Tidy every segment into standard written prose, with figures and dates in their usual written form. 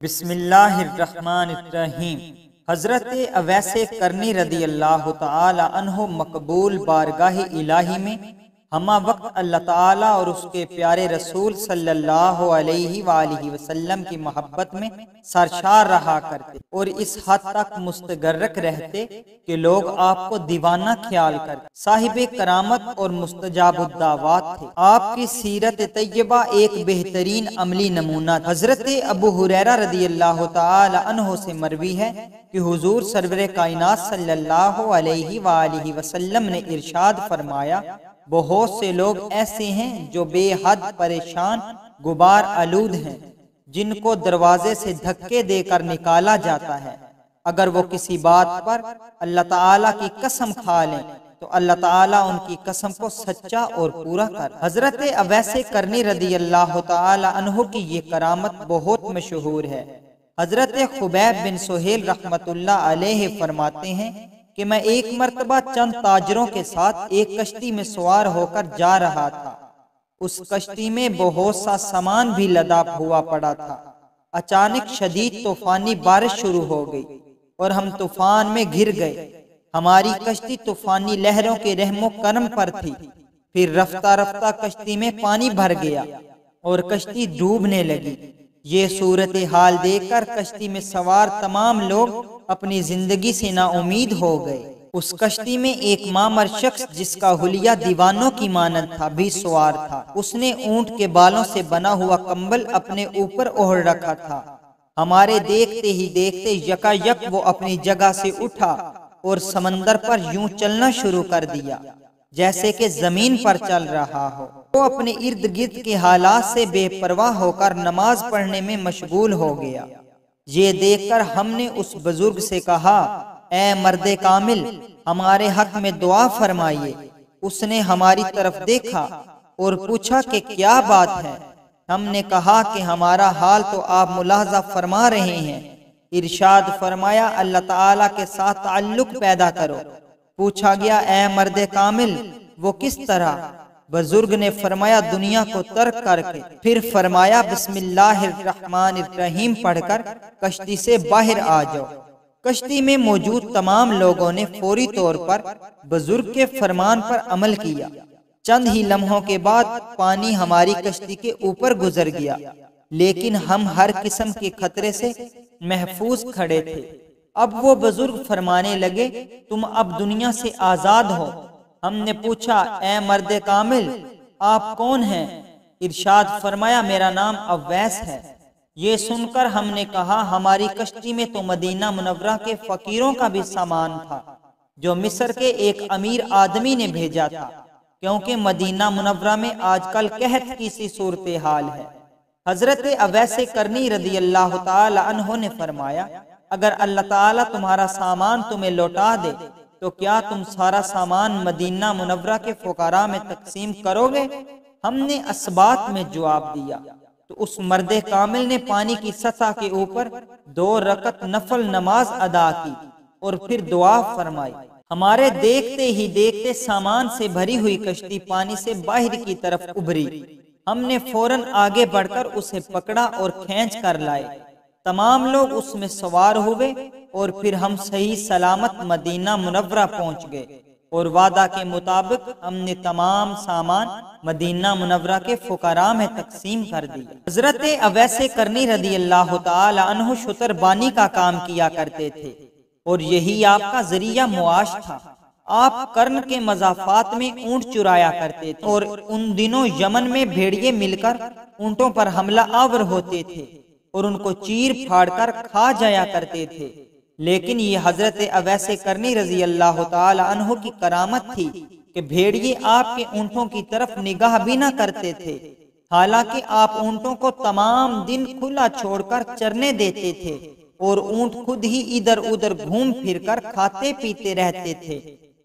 بسم اللہ الرحمن الرحیم۔ حضرت اویس کرنی رضی اللہ تعالی عنہ مقبول بارگاہ الہی میں ہمہ وقت اللہ تعالیٰ اور اس کے پیارے رسول صلی اللہ علیہ وآلہ وسلم کی محبت میں سرشار رہا کرتے اور اس حد تک مستغرق رہتے کہ لوگ آپ کو دیوانہ خیال کرتے۔ صاحب کرامت اور مستجاب الدعوات تھے۔ آپ کی سیرت طیبہ ایک بہترین عملی نمونہ تھا۔ حضرت ابو ہریرہ رضی اللہ تعالی عنہ سے مروی ہے کہ حضور سرور کائنات صلی اللہ علیہ وآلہ وسلم نے ارشاد فرمایا، بہت سے لوگ ایسے ہیں جو بے حد پریشان غبار آلود ہیں، جن کو دروازے سے دھکے دے کر نکالا جاتا ہے۔ اگر وہ کسی بات پر اللہ تعالیٰ کی قسم کھا لیں تو اللہ تعالیٰ ان کی قسم کو سچا اور پورا کر۔ حضرت اویس کرنی رضی اللہ تعالی عنہ کی یہ کرامت بہت مشہور ہے۔ حضرت خبیب بن سہیل رحمت اللہ علیہ فرماتے ہیں کہ میں ایک مرتبہ چند تاجروں کے ساتھ ایک کشتی میں سوار ہو کر جا رہا تھا۔ اس کشتی میں بہت سا سامان بھی لدا ہوا پڑا تھا۔ اچانک شدید طوفانی بارش شروع ہو گئی اور ہم طوفان میں گر گئے۔ ہماری کشتی طوفانی لہروں کے رحم و کرم پر تھی۔ پھر رفتہ رفتہ کشتی میں پانی بھر گیا اور کشتی ڈوبنے لگی۔ یہ صورتحال دیکھ کر کشتی میں سوار تمام لوگ اپنی زندگی سے نا امید ہو گئے۔ اس کشتی میں ایک معمر شخص جس کا حلیہ دیوانوں کی مانند تھا بھی سوار تھا۔ اس نے اونٹ کے بالوں سے بنا ہوا کمبل اپنے اوپر اوڑھ رکھا تھا۔ ہمارے دیکھتے ہی دیکھتے یکا یک وہ اپنی جگہ سے اٹھا اور سمندر پر یوں چلنا شروع کر دیا جیسے کہ زمین پر چل رہا ہو۔ وہ اپنے ارد گرد کے حالات سے بے پرواہ ہو کر نماز پڑھنے میں مشغول ہو گیا۔ یہ دیکھ کر ہم نے اس بزرگ سے کہا، اے مرد کامل، ہمارے حق میں دعا فرمائیے۔ اس نے ہماری طرف دیکھا اور پوچھا کہ کیا بات ہے؟ ہم نے کہا کہ ہمارا حال تو آپ ملاحظہ فرما رہے ہیں۔ ارشاد فرمایا، اللہ تعالیٰ کے ساتھ تعلق پیدا کرو۔ پوچھا گیا، اے مرد کامل، وہ کس طرح؟ بزرگ نے فرمایا، دنیا کو ترک کر کے۔ پھر فرمایا، بسم اللہ الرحمن الرحیم پڑھ کر کشتی سے باہر آ جاؤ۔ کشتی میں موجود تمام لوگوں نے فوری طور پر بزرگ کے فرمان پر عمل کیا۔ چند ہی لمحوں کے بعد پانی ہماری کشتی کے اوپر گزر گیا، لیکن ہم ہر قسم کے خطرے سے محفوظ کھڑے تھے۔ اب وہ بزرگ فرمانے لگے، تم اب دنیا سے آزاد ہو۔ ہم نے پوچھا، اے مرد کامل، آپ کون ہیں؟ ارشاد فرمایا، میرا نام اویس ہے۔ یہ سن کر ہم نے کہا، ہماری کشتی میں تو مدینہ منورہ کے فقیروں کا بھی سامان تھا جو مصر کے ایک امیر آدمی نے بھیجا تھا، کیونکہ مدینہ منورہ میں آج کل قحط کی سی صورتحال ہے۔ حضرت اویس کرنی رضی اللہ تعالی عنہ نے فرمایا، اگر اللہ تعالیٰ تمہارا سامان تمہیں لوٹا دے تو کیا تم سارا سامان مدینہ منورہ کے فقراء میں تقسیم کرو گے؟ ہم نے اسبات میں جواب دیا تو اس مرد کامل نے پانی کی سطح کے اوپر 2 رکعت نفل نماز ادا کی اور پھر دعا فرمائی۔ ہمارے دیکھتے ہی دیکھتے سامان سے بھری ہوئی کشتی پانی سے باہر کی طرف ابھری۔ ہم نے فوراً آگے بڑھ کر اسے پکڑا اور کھینچ کر لائے۔ تمام لوگ اس میں سوار ہوئے اور پھر ہم صحیح سلامت مدینہ منورہ پہنچ گئے اور وعدہ کے مطابق ہم نے تمام سامان مدینہ منورہ کے فقراء میں تقسیم کر دیا۔ حضرت اویس کرنی رضی اللہ تعالی عنہ شتر بانی کا کام کیا کرتے تھے اور یہی آپ کا ذریعہ معاش تھا۔ آپ قرن کے مضافات میں اونٹ چرایا کرتے تھے اور ان دنوں یمن میں بھیڑیے مل کر اونٹوں پر حملہ آور ہوتے تھے اور ان کو چیر پھاڑ کر کھا جایا کرتے تھے، لیکن یہ حضرت اویس کرنی رضی اللہ تعالی عنہ کی کرامت تھی کہ بھیڑیے آپ کے اونٹوں کی طرف نگاہ بھی نہ کرتے تھے، حالانکہ آپ اونٹوں کو تمام دن کھلا چھوڑ کر چرنے دیتے تھے اور اونٹ خود ہی ادھر ادھر گھوم پھر کر کھاتے پیتے رہتے تھے،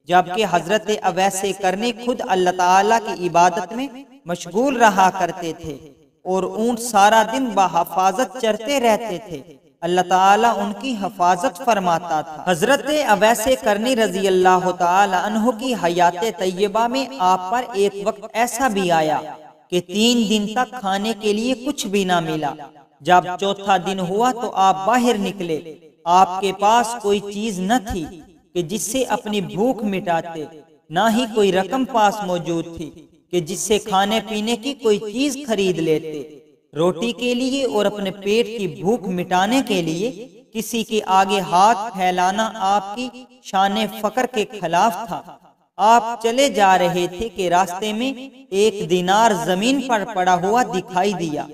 جبکہ حضرت اویس کرنی خود اللہ تعالیٰ کی عبادت میں مشغول رہا کرتے تھے اور اونٹ سارا دن بحفاظت چرتے رہتے تھے۔ اللہ تعالیٰ ان کی حفاظت فرماتا تھا۔ حضرت اویس کرنی رضی اللہ تعالی عنہ کی حیات طیبہ میں آپ پر ایک وقت ایسا بھی آیا کہ 3 دن تک کھانے کے لیے کچھ بھی نہ ملا۔ جب چوتھا دن ہوا تو آپ باہر نکلے، آپ کے پاس کوئی چیز نہ تھی کہ جس سے اپنی بھوک مٹاتے، نہ ہی کوئی رقم پاس موجود تھی کہ جس سے کھانے پینے کی کوئی چیز خرید لیتے۔ روٹی کے لیے اور اپنے پیٹ کی بھوک مٹانے کے لیے کسی کے آگے ہاتھ پھیلانا آپ کی شان فقر کے خلاف تھا۔ آپ چلے جا رہے تھے کہ راستے میں ایک دینار زمین پر پڑا ہوا دکھائی دیا،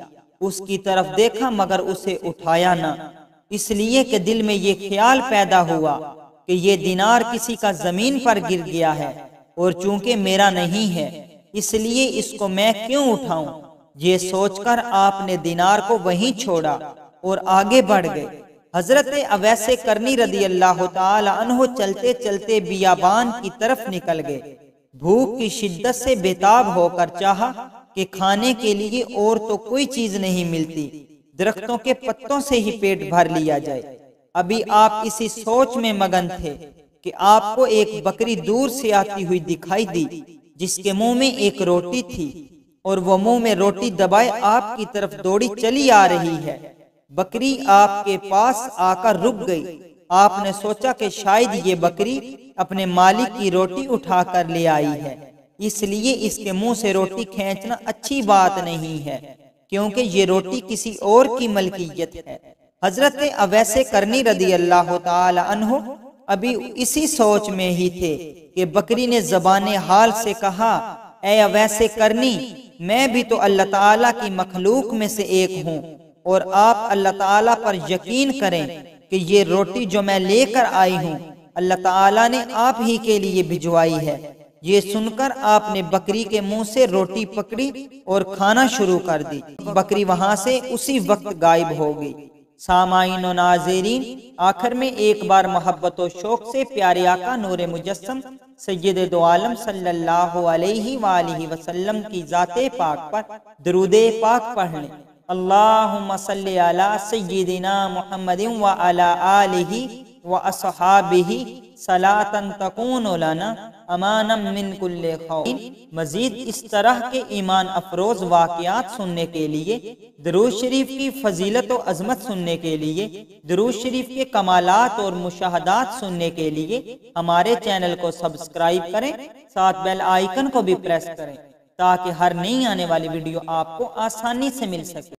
اس کی طرف دیکھا مگر اسے اٹھایا نہ، اس لیے کہ دل میں یہ خیال پیدا ہوا کہ یہ دینار کسی کا زمین پر گر گیا ہے اور چونکہ میرا نہیں ہے اس لیے اس کو میں کیوں اٹھاؤں۔ یہ سوچ کر آپ نے دینار کو وہیں چھوڑا اور آگے بڑھ گئے۔ حضرت اویس کرنی رضی اللہ تعالی عنہ چلتے چلتے بیابان کی طرف نکل گئے۔ بھوک کی شدت سے بےتاب ہو کر چاہا کہ کھانے کے لیے اور تو کوئی چیز نہیں ملتی، درختوں کے پتوں سے ہی پیٹ بھر لیا جائے۔ ابھی آپ اسی سوچ میں مگن تھے کہ آپ کو ایک بکری دور سے آتی ہوئی دکھائی دی جس کے منہ میں ایک روٹی تھی، اور وہ منہ میں روٹی دبائے آپ کی طرف دوڑی چلی آ رہی ہے۔ بکری آپ کے پاس آ کر رک گئی۔ آپ نے سوچا کہ شاید یہ بکری اپنے مالک کی روٹی اٹھا کر لے آئی ہے، اس لیے اس کے منہ سے روٹی کھینچنا اچھی بات نہیں ہے کیونکہ یہ روٹی کسی اور کی ملکیت ہے۔ حضرت اویس کرنی رضی اللہ تعالی عنہ ابھی اسی سوچ میں ہی تھے کہ بکری نے زبان حال سے کہا، اے اویس کرنی، میں بھی تو اللہ تعالیٰ کی مخلوق میں سے ایک ہوں، اور آپ اللہ تعالیٰ پر یقین کریں کہ یہ روٹی جو میں لے کر آئی ہوں اللہ تعالیٰ نے آپ ہی کے لیے بھجوائی ہے۔ یہ سن کر آپ نے بکری کے منہ سے روٹی پکڑی اور کھانا شروع کر دی۔ بکری وہاں سے اسی وقت غائب ہو گئی۔ سامعین و ناظرین، آخر میں ایک بار محبت و شوق سے پیارے آقا نور مجسم سید دو عالم صلی اللہ علیہ وآلہ وسلم کی ذات پاک پر درود پاک پڑھ لیں۔ اللہم صلی علی سیدنا محمد وعلی آلہ واصحابہ صلاۃ تکون لنا امانا من کل خوف۔ مزید اس طرح کے ایمان افروز واقعات سننے کے لیے، درود شریف کی فضیلت و عظمت سننے کے لیے، درود شریف کے کمالات اور مشاہدات سننے کے لیے ہمارے چینل کو سبسکرائب کریں، ساتھ بیل آئیکن کو بھی پریس کریں تاکہ ہر نئی آنے والی ویڈیو آپ کو آسانی سے مل سکے۔